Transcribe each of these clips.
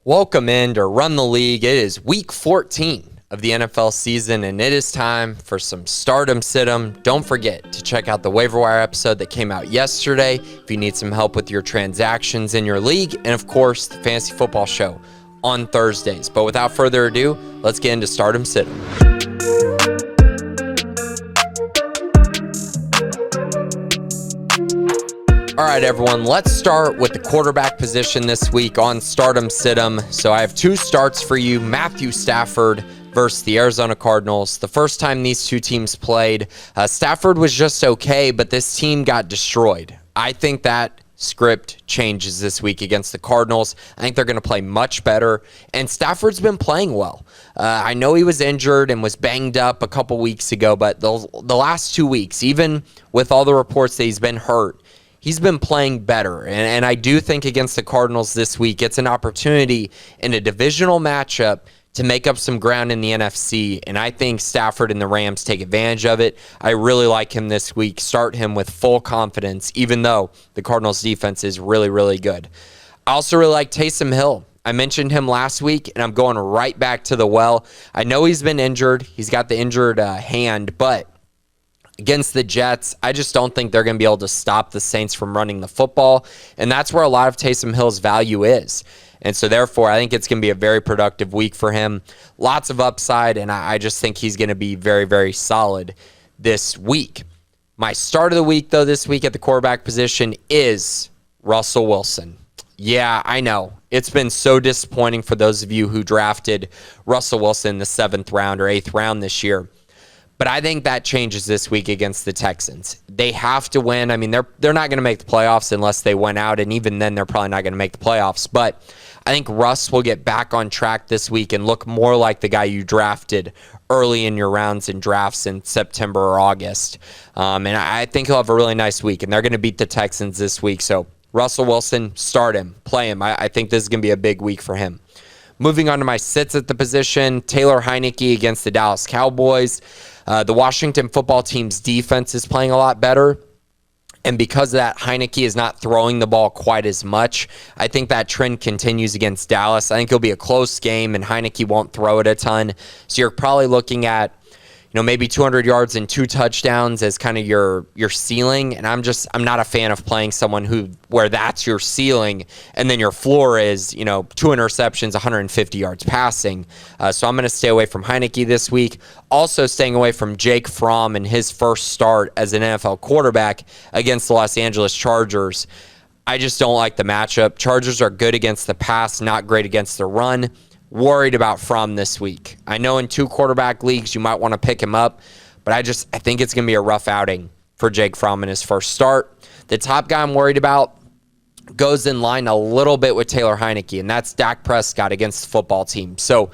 Welcome in to Run the League. It is week 14 of the NFL season, and it is time for some Stardom Situm. Don't forget to check out the waiver wire episode that came out yesterday if you need some help with your transactions in your league, and of course, the Fantasy Football Show on Thursdays. But without further ado, let's get into Stardom Situm. All right, everyone, let's start with the quarterback position this week on Stardom Situm. So I have two starts for you. Matthew Stafford versus the Arizona Cardinals. The first time these two teams played, Stafford was just okay, but this team got destroyed. I think that script changes this week against the Cardinals. I think they're going to play much better, and Stafford's been playing well. I know he was injured and was banged up a couple weeks ago, but the last 2 weeks, even with all the reports that he's been hurt, he's been playing better, and I do think against the Cardinals this week, it's an opportunity in a divisional matchup to make up some ground in the NFC, and I think Stafford and the Rams take advantage of it. I really like him this week. Start him with full confidence, even though the Cardinals' defense is really, really good. I also really like Taysom Hill. I mentioned him last week, and I'm going right back to the well. I know he's been injured. He's got the injured hand, but against the Jets, I just don't think they're going to be able to stop the Saints from running the football, and that's where a lot of Taysom Hill's value is. And so, therefore, I think it's going to be a very productive week for him. Lots of upside, and I just think he's going to be very, very solid this week. My start of the week, though, this week at the quarterback position is Russell Wilson. Yeah, I know. It's been so disappointing for those of you who drafted Russell Wilson in the 7th round or 8th round this year. But I think that changes this week against the Texans. They have to win. I mean, they're not going to make the playoffs unless they win out, and even then, they're probably not going to make the playoffs. But I think Russ will get back on track this week and look more like the guy you drafted early in your rounds and drafts in September or August. And I think he'll have a really nice week, and they're going to beat the Texans this week. So Russell Wilson, start him, play him. I think this is going to be a big week for him. Moving on to my sits at the position, Taylor Heinicke against the Dallas Cowboys. The Washington football team's defense is playing a lot better, and because of that, Heinicke is not throwing the ball quite as much. I think that trend continues against Dallas. I think it'll be a close game, and Heinicke won't throw it a ton. So you're probably looking at, maybe 200 yards and 2 touchdowns as kind of your ceiling. And I'm not a fan of playing someone where that's your ceiling and then your floor is, 2 interceptions, 150 yards passing. So I'm going to stay away from Heinicke this week. Also staying away from Jake Fromm in his first start as an NFL quarterback against the Los Angeles Chargers. I just don't like the matchup. Chargers are good against the pass, not great against the run. Worried about Fromm this week. I know in 2 quarterback leagues you might want to pick him up, but I think it's going to be a rough outing for Jake Fromm in his first start. The top guy I'm worried about goes in line a little bit with Taylor Heinicke, and that's Dak Prescott against the football team. So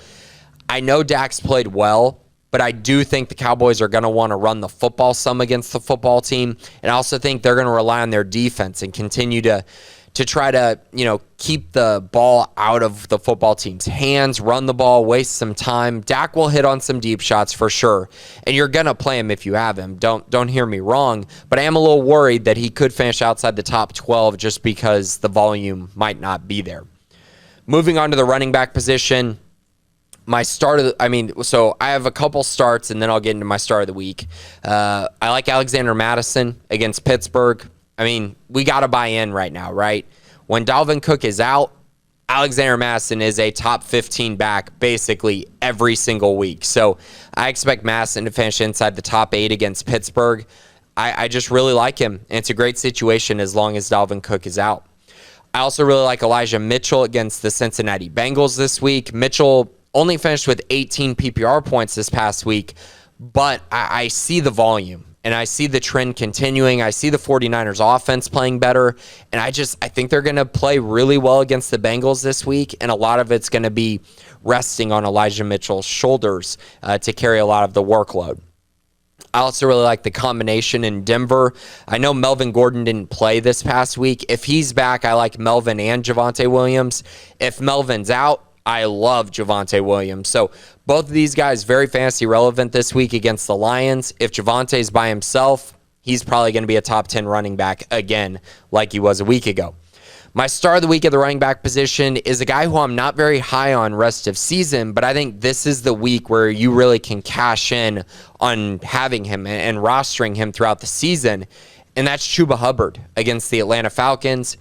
I know Dak's played well, but I do think the Cowboys are going to want to run the football some against the football team, and I also think they're going to rely on their defense and continue to try to, keep the ball out of the football team's hands, run the ball, waste some time. Dak will hit on some deep shots for sure, and you're going to play him if you have him. Don't hear me wrong, but I am a little worried that he could finish outside the top 12 just because the volume might not be there. Moving on to the running back position, so I have a couple starts, and then I'll get into my start of the week. I like Alexander Mattison against Pittsburgh. We got to buy in right now, right? When Dalvin Cook is out, Alexander Mattison is a top 15 back basically every single week. So I expect Mattison to finish inside the top 8 against Pittsburgh. I just really like him, and it's a great situation as long as Dalvin Cook is out. I also really like Elijah Mitchell against the Cincinnati Bengals this week. Mitchell only finished with 18 PPR points this past week, but I see the volume. And I see the trend continuing. I see the 49ers offense playing better. And I think they're going to play really well against the Bengals this week. And a lot of it's going to be resting on Elijah Mitchell's shoulders to carry a lot of the workload. I also really like the combination in Denver. I know Melvin Gordon didn't play this past week. If he's back, I like Melvin and Javonte Williams. If Melvin's out, I love Javonte Williams. So both of these guys very fantasy relevant this week against the Lions. If Javonte's by himself, he's probably going to be a top 10 running back again like he was a week ago. My star of the week at the running back position is a guy who I'm not very high on rest of season, but I think this is the week where you really can cash in on having him and rostering him throughout the season, and that's Chuba Hubbard against the Atlanta Falcons.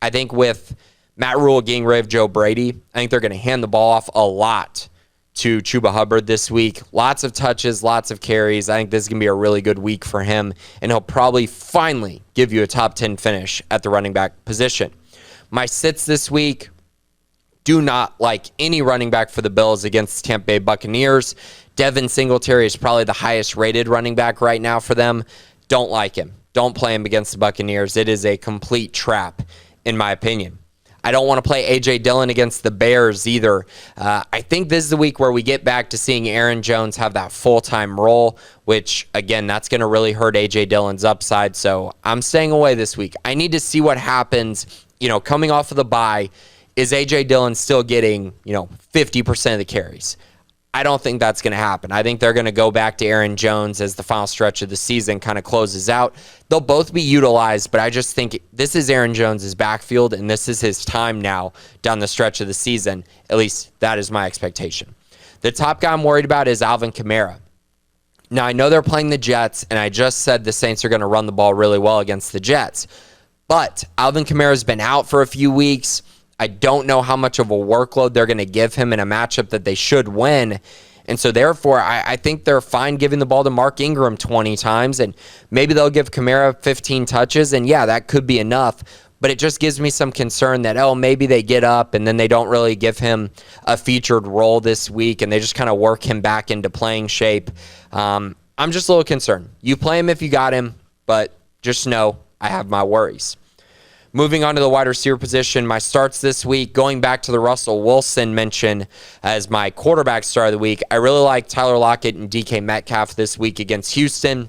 I think with Matt Rule getting rid of Joe Brady, I think they're going to hand the ball off a lot to Chuba Hubbard this week. Lots of touches, lots of carries. I think this is going to be a really good week for him, and he'll probably finally give you a top 10 finish at the running back position. My sits this week, do not like any running back for the Bills against the Tampa Bay Buccaneers. Devin Singletary is probably the highest rated running back right now for them. Don't like him. Don't play him against the Buccaneers. It is a complete trap, in my opinion. I don't want to play A.J. Dillon against the Bears either. I think this is the week where we get back to seeing Aaron Jones have that full-time role, which, again, that's going to really hurt A.J. Dillon's upside. So I'm staying away this week. I need to see what happens, coming off of the bye. Is A.J. Dillon still getting, 50% of the carries? I don't think that's going to happen. I think they're going to go back to Aaron Jones as the final stretch of the season kind of closes out. They'll both be utilized, but I just think this is Aaron Jones' backfield, and this is his time now down the stretch of the season. At least that is my expectation. The top guy I'm worried about is Alvin Kamara. Now, I know they're playing the Jets, and I just said the Saints are going to run the ball really well against the Jets. But Alvin Kamara's been out for a few weeks. I don't know how much of a workload they're going to give him in a matchup that they should win. And so, therefore, I think they're fine giving the ball to Mark Ingram 20 times, and maybe they'll give Kamara 15 touches, and yeah, that could be enough. But it just gives me some concern that, maybe they get up and then they don't really give him a featured role this week, and they just kind of work him back into playing shape. I'm just a little concerned. You play him if you got him, but just know I have my worries. Moving on to the wide receiver position, my starts this week, going back to the Russell Wilson mention as my quarterback star of the week, I really like Tyler Lockett and DK Metcalf this week against Houston.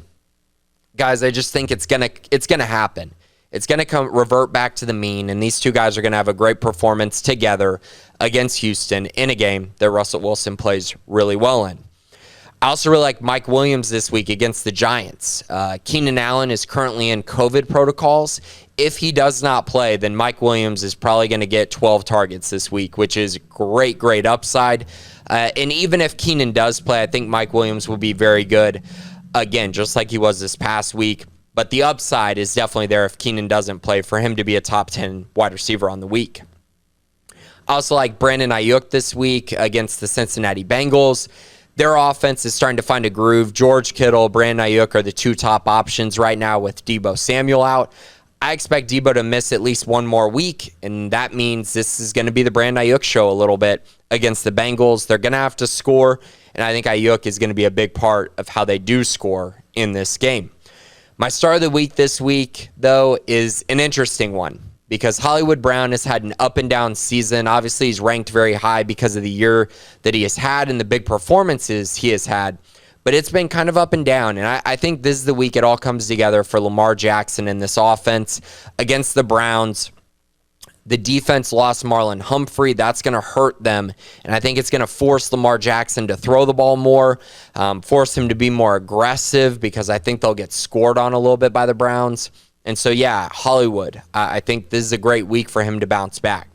Guys, I just think it's gonna happen. It's gonna revert back to the mean, and these two guys are gonna have a great performance together against Houston in a game that Russell Wilson plays really well in. I also really like Mike Williams this week against the Giants. Keenan Allen is currently in COVID protocols. If he does not play, then Mike Williams is probably going to get 12 targets this week, which is great upside. And even if Keenan does play, I think Mike Williams will be very good, again, just like he was this past week. But the upside is definitely there if Keenan doesn't play for him to be a top 10 wide receiver on the week. I also like Brandon Ayuk this week against the Cincinnati Bengals. Their offense is starting to find a groove. George Kittle, Brandon Ayuk are the two top options right now with Deebo Samuel out. I expect Deebo to miss at least one more week, and that means this is going to be the Brandon Ayuk show a little bit against the Bengals. They're going to have to score, and I think Ayuk is going to be a big part of how they do score in this game. My star of the week this week, though, is an interesting one because Hollywood Brown has had an up-and-down season. Obviously, he's ranked very high because of the year that he has had and the big performances he has had. But it's been kind of up and down, and I think this is the week it all comes together for Lamar Jackson in this offense against the Browns. The defense lost Marlon Humphrey. That's going to hurt them, and I think it's going to force Lamar Jackson to throw the ball more, force him to be more aggressive because I think they'll get scored on a little bit by the Browns. And so, yeah, Hollywood, I think this is a great week for him to bounce back.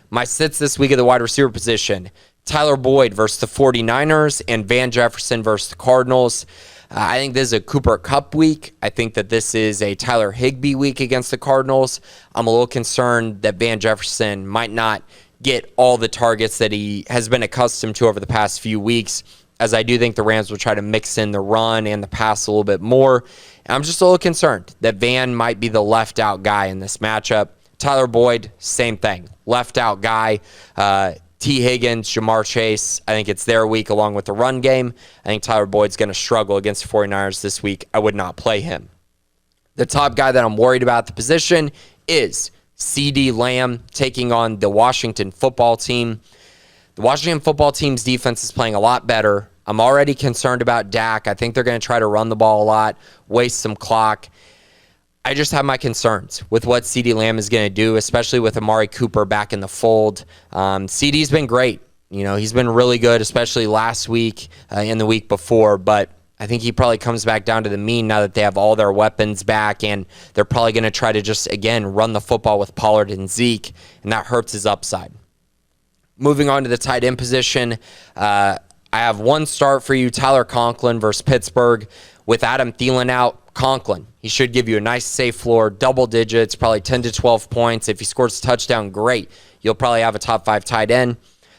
My sits this week at the wide receiver position, Tyler Boyd versus the 49ers and Van Jefferson versus the Cardinals. I think this is a Cooper Kupp week. I think that this is a Tyler Higbee week against the Cardinals. I'm a little concerned that Van Jefferson might not get all the targets that he has been accustomed to over the past few weeks, as I do think the Rams will try to mix in the run and the pass a little bit more. I'm just a little concerned that Van might be the left-out guy in this matchup. Tyler Boyd, same thing. Left-out guy. T. Higgins, Jamar Chase, I think it's their week along with the run game. I think Tyler Boyd's going to struggle against the 49ers this week. I would not play him. The top guy that I'm worried about at the position is CeeDee Lamb taking on the Washington football team. The Washington football team's defense is playing a lot better. I'm already concerned about Dak. I think they're going to try to run the ball a lot, waste some clock. I just have my concerns with what CeeDee Lamb is going to do, especially with Amari Cooper back in the fold. CeeDee's been great. He's been really good, especially last week and the week before. But I think he probably comes back down to the mean now that they have all their weapons back, and they're probably going to try to just, again, run the football with Pollard and Zeke, and that hurts his upside. Moving on to the tight end position, I have one start for you, Tyler Conklin versus Pittsburgh. With Adam Thielen out, Conklin, he should give you a nice safe floor, double digits, probably 10 to 12 points. If he scores a touchdown, great. You'll probably have a top 5 tight end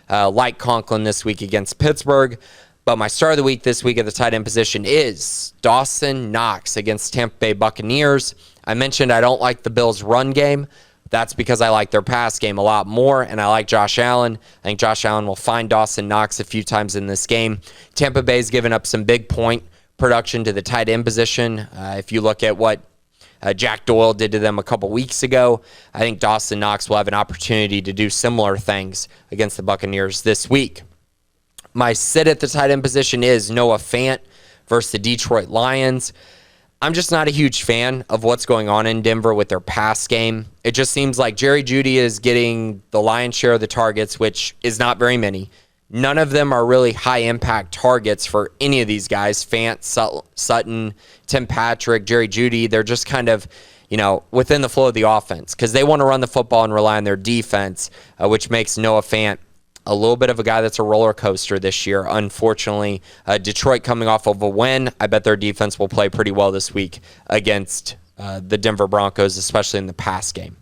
like Conklin this week against Pittsburgh. But my start of the week this week at the tight end position is Dawson Knox against Tampa Bay Buccaneers. I mentioned I don't like the Bills' run game. That's because I like their pass game a lot more, and I like Josh Allen. I think Josh Allen will find Dawson Knox a few times in this game. Tampa Bay's given up some big point production to the tight end position. If you look at what Jack Doyle did to them a couple weeks ago, I think Dawson Knox will have an opportunity to do similar things against the Buccaneers this week. My sit at the tight end position is Noah Fant versus the Detroit Lions. I'm just not a huge fan of what's going on in Denver with their pass game. It just seems like Jerry Jeudy is getting the lion's share of the targets, which is not very many. None of them are really high-impact targets for any of these guys. Fant, Sutton, Tim Patrick, Jerry Jeudy, they're just kind of, within the flow of the offense because they want to run the football and rely on their defense, which makes Noah Fant a little bit of a guy that's a roller coaster this year. Unfortunately, Detroit coming off of a win, I bet their defense will play pretty well this week against the Denver Broncos, especially in the pass game.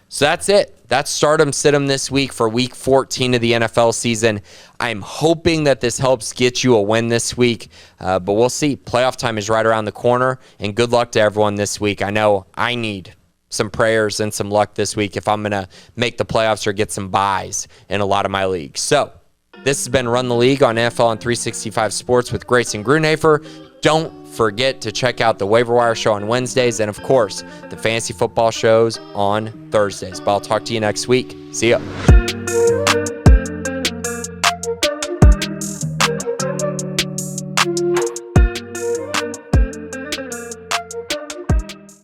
So that's it. That's Stardom Sit-em this week for Week 14 of the NFL season. I'm hoping that this helps get you a win this week, but we'll see. Playoff time is right around the corner, and good luck to everyone this week. I know I need some prayers and some luck this week if I'm going to make the playoffs or get some buys in a lot of my leagues. So this has been Run the League on NFL on 365 Sports with Grayson Grunehafer. Don't forget to check out the Waiver Wire show on Wednesdays and, of course, the fantasy football shows on Thursdays. But I'll talk to you next week. See ya.